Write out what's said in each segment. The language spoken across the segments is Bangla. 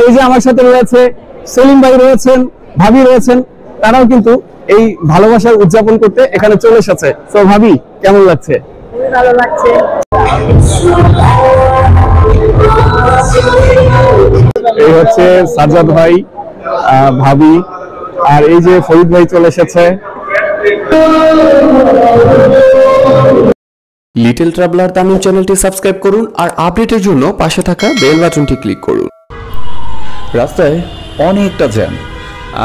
এই যে আমার সাথে রয়েছে সেলিম ভাই রয়েছেন, ভাবি রয়েছেন, তারাও কিন্তু এই ভালোবাসার উদযাপন করতে এখানে চলে এসেছে। তো ভাবি, কেমন লাগছে? খুবই ভালো লাগছে। এই হচ্ছে সাজ্জাদ ভাই, ভাবি, আর এই যে ফরিদ ভাই চলে এসেছে। লিটল ট্রাভেলার তামিল চ্যানেলটি সাবস্ক্রাইব করুন আর আপডেটের জন্য পাশে থাকা বেল বাটনটি ক্লিক করুন। রাস্তায় অনেকটা জ্যাম,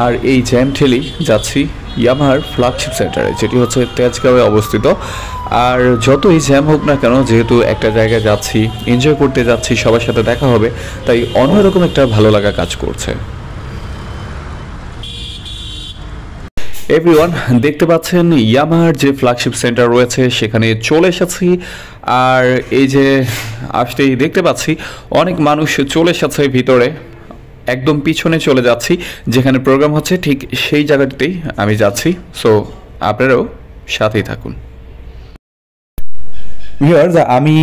আর এই জ্যাম ঠেলি যাচ্ছি ইয়ামাহার ফ্ল্যাগশিপ সেন্টারে, যেটি হচ্ছে তেজগাঁওয়ে অবস্থিত। আর যতই জ্যাম হোক না কেন, যেহেতু একটা জায়গায় যাচ্ছি, এনজয় করতে যাচ্ছি, সবার সাথে দেখা হবে, তাই অন্যরকম একটা ভালো লাগা কাজ করছে। এভরিওয়ান, দেখতে পাচ্ছেন ইয়ামাহার যে ফ্ল্যাগশিপ সেন্টার রয়েছে সেখানে চলে এসেছি। আর এই যে আসতেই দেখতে পাচ্ছি অনেক মানুষ চলে এসেছে ভিতরে। একদম পিছনে চলে যাচ্ছি, যেখানে প্রোগ্রাম হচ্ছে ঠিক সেই জায়গাটিতেই আমি যাচ্ছি। সো আপনারাও সাথেই থাকুন। ভিউয়ার্স, আমি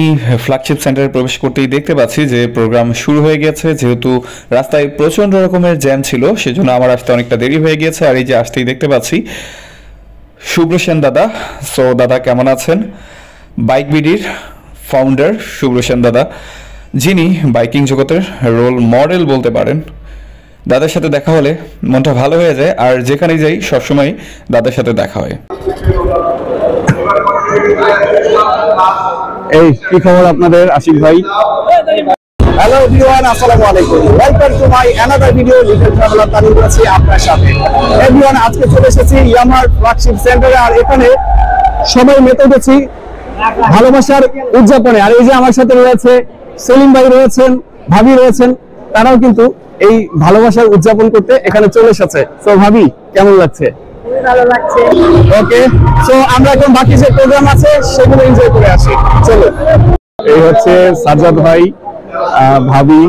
ফ্ল্যাগশিপ সেন্টারে প্রবেশ করতেই দেখতে পাচ্ছি যে প্রোগ্রাম শুরু হয়ে গেছে। যেহেতু রাস্তায় প্রচণ্ড রকমের জ্যাম ছিল, সেজন্য আমার আসতে অনেকটা দেরি হয়ে গিয়েছে। আর এই যে আসতেই দেখতে পাচ্ছি শুভ্র সেন দাদা। সো দাদা, কেমন আছেন? বাইক বিডির ফাউন্ডার শুভ্র সেন দাদা, যিনি বাইকিং জগতের রোল মডেল বলতে পারেন। দাদার সাথে দেখা হলে মনটা ভালো হয়ে যায়, আর যেখানে যাই সবসময় দাদার সাথে দেখা হয়। এই কি খবর আপনাদের আশিক ভাই? হ্যালো এভরিওয়ান, আসসালামু আলাইকুম। Welcome to my another video. Little traveller Tamil আছি আপনার সাথে। এভরিওয়ান, আজকে চলে এসেছি ইয়ামাহার ফ্ল্যাগশিপ সেন্টারে, আর এখানে সবাই মেতে গেছি ভালোবাসার উদযাপনে। আর এই যে আমার সাথে রয়েছে সেলিম ভাই রয়েছেন, ভাবি রয়েছেন, তারাও কিন্তু এই ভালোবাসার উদযাপন করতে এখানে চলে এসেছে। তো ভাবি, কেমন লাগছে? খুবই ভালো লাগছে। ওকে, সো আমরা এখন বাকি যে প্রোগ্রাম আছে সেগুলো এনজয় করে আসি। চলো। এই হচ্ছে সাজ্জাদ ভাই, ভাবি,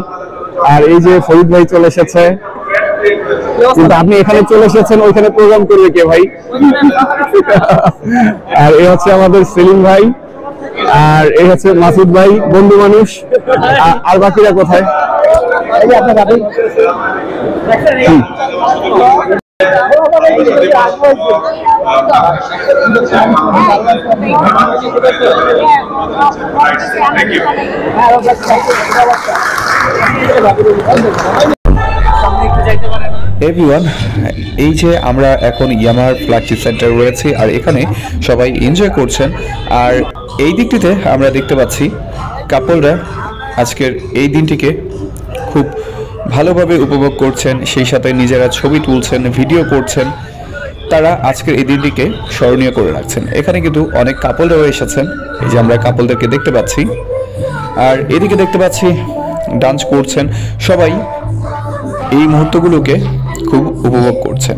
আর এই যে ফরিদ ভাই চলে এসেছে। কিন্তু আপনি এখানে চলে এসেছেন, ওইখানে প্রোগ্রাম করবে কে ভাই? আর এই হচ্ছে আমাদের সেলিম ভাই, আর এই হচ্ছে মাসুদ ভাই, বন্ধু মানুষ। আর বাকিরা কোথায়? এভরিওয়ান, এই যে আমরা এখন ইয়ামাহার ফ্ল্যাগশিপ সেন্টার রয়েছি, আর এখানে সবাই এনজয় করছেন। আর এই দিকটিতে আমরা দেখতে পাচ্ছি কাপলরা আজকের এই দিনটিকে খুব ভালোভাবে উপভোগ করছেন, সেই সাথে নিজেরা ছবি তুলছেন, ভিডিও করছেন। তারা আজকের এই দিনটিকে স্মরণীয় করে রাখছেন। এখানে কিন্তু অনেক কাপলরাও এসেছেন, এই যে আমরা কাপলদেরকে দেখতে পাচ্ছি। আর এদিকে দেখতে পাচ্ছি ডান্স করছেন, সবাই এই মুহূর্তগুলোকে খুব উপভোগ করছেন।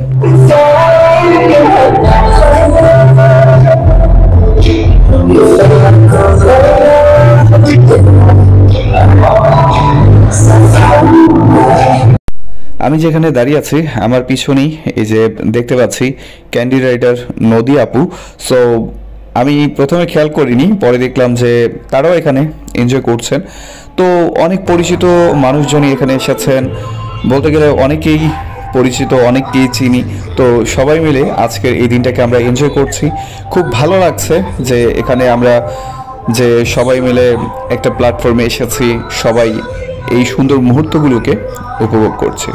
আমি যেখানে দাঁড়িয়ে আছি আমার পিছনেই এই যে দেখতে পাচ্ছি ক্যান্ডি রাইডার নদী আপু। সো আমি প্রথমে খেয়াল করিনি, পরে দেখলাম যে তারাও এখানে এনজয় করছেন। তো অনেক পরিচিত মানুষজনই এখানে এসেছেন, বলতে গেলে অনেকেই পরিচিত, অনেককেই চিনি। তো সবাই মিলে আজকের এই দিনটাকে আমরা এনজয় করছি। খুব ভালো লাগছে যে এখানে আমরা যে সবাই মিলে একটা প্ল্যাটফর্মে এসেছি, সবাই এই সুন্দর মুহূর্তগুলোকে উপভোগ করছি।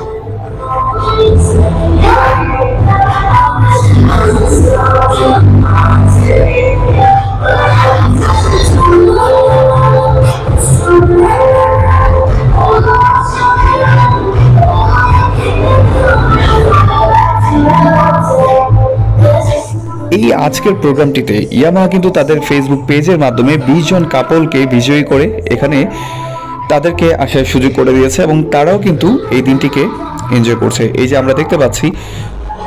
এই আজকের প্রোগ্রামটিতে ইয়ামাহা কিন্তু তাদের ফেসবুক পেজের মাধ্যমে 20 জন কাপলকে বিজয়ী করে এখানে তাদেরকে আসার সুযোগ করে দিয়েছে, এবং তারাও কিন্তু এই দিনটিকে এনজয় করছে। এই যে আমরা দেখতে পাচ্ছি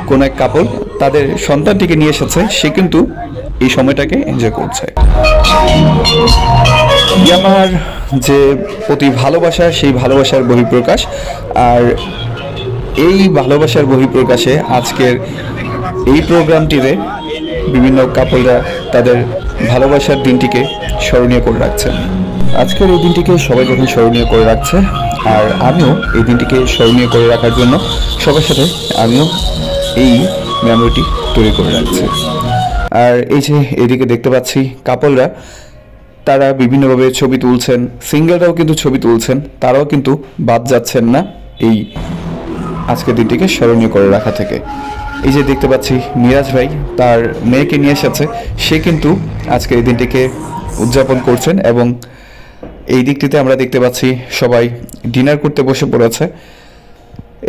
কোন এক কাপল তাদের সন্তানটিকে নিয়ে এসেছে, সে কিন্তু এই সময়টাকে এনজয় করছে। ইয়ামাহার যে প্রতি ভালোবাসা, সেই ভালোবাসার বহিঃপ্রকাশ। আর এই ভালোবাসার বহিঃপ্রকাশে আজকের এই প্রোগ্রামটিতে বিভিন্ন কাপলরা তাদের ভালোবাসার দিনটিকে স্মরণীয় করে রাখছেন। আজকের এই দিনটিকে সবাই যখন স্মরণীয় করে রাখছে, আর আমিও এই দিনটিকে স্মরণীয় করে রাখার জন্য সবার সাথে আমিও এই মেমোরিটি তৈরি করে রাখছি। আর এই যে এদিকে দেখতে পাচ্ছি কাপলরা তারা বিভিন্নভাবে ছবি তুলছেন, সিঙ্গেলরাও কিন্তু ছবি তুলছেন, তারাও কিন্তু বাদ যাচ্ছেন না এই আজকের দিনটিকে স্মরণীয় করে রাখা থেকে। এই যে দেখতে পাচ্ছি মিরাজ ভাই তার মেয়েকে নিয়ে এসেছে, সে কিন্তু আজকে এই দিনটিকে উদযাপন করছেন এবং এই দিকটিতে আমরা দেখতে পাচ্ছি সবাই ডিনার করতে বসে পড়েছে।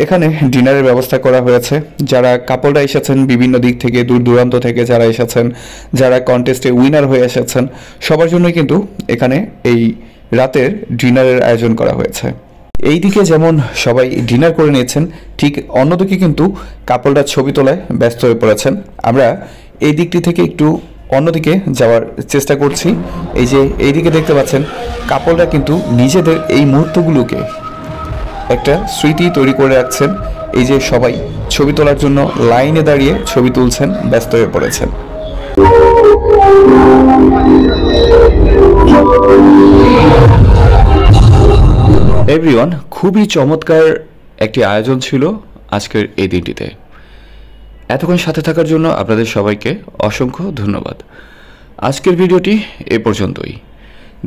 এখানে ডিনারের ব্যবস্থা করা হয়েছে। যারা কাপলরা এসেছেন বিভিন্ন দিক থেকে, দূর দূরান্ত থেকে যারা এসেছেন, যারা কন্টেস্টে উইনার হয়ে এসেছেন, সবার জন্যই কিন্তু এখানে এই রাতের ডিনারের আয়োজন করা হয়েছে। এই দিকে যেমন সবাই ডিনার করে নিয়েছেন, ঠিক অন্যদিকে কিন্তু কাপলরা ছবি তোলায় ব্যস্ত হয়ে পড়েছেন। আমরা এই দিকটি থেকে একটু অন্যদিকে যাওয়ার চেষ্টা করছি। এই যে এইদিকে দেখতে পাচ্ছেন কাপলরা কিন্তু নিজেদের এই মুহূর্তগুলোকে একটা স্মৃতি তৈরি করে রাখছেন। এই যে সবাই ছবি তোলার জন্য লাইনে দাঁড়িয়ে ছবি তুলছেন, ব্যস্ত হয়ে পড়েছেন। এভরিওয়ান, খুবই চমৎকার একটি আয়োজন ছিল আজকের এই দিনটিতে। এতক্ষণ সাথে থাকার জন্য আপনাদের সবাইকে অসংখ্য ধন্যবাদ। আজকের ভিডিওটি এ পর্যন্তই।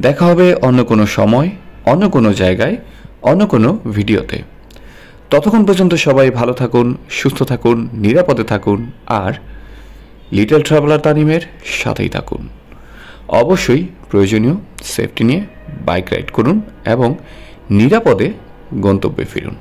দেখা হবে অন্য কোনো সময়, অন্য কোনো জায়গায়, অন্য কোনো ভিডিওতে। ততক্ষণ পর্যন্ত সবাই ভালো থাকুন, সুস্থ থাকুন, নিরাপদে থাকুন আর লিটল ট্রাভেলার তানিমের সাথেই থাকুন। অবশ্যই প্রয়োজনীয় সেফটি নিয়ে বাইক রাইড করুন এবং নিরাপদে গন্তব্যে ফিরুন।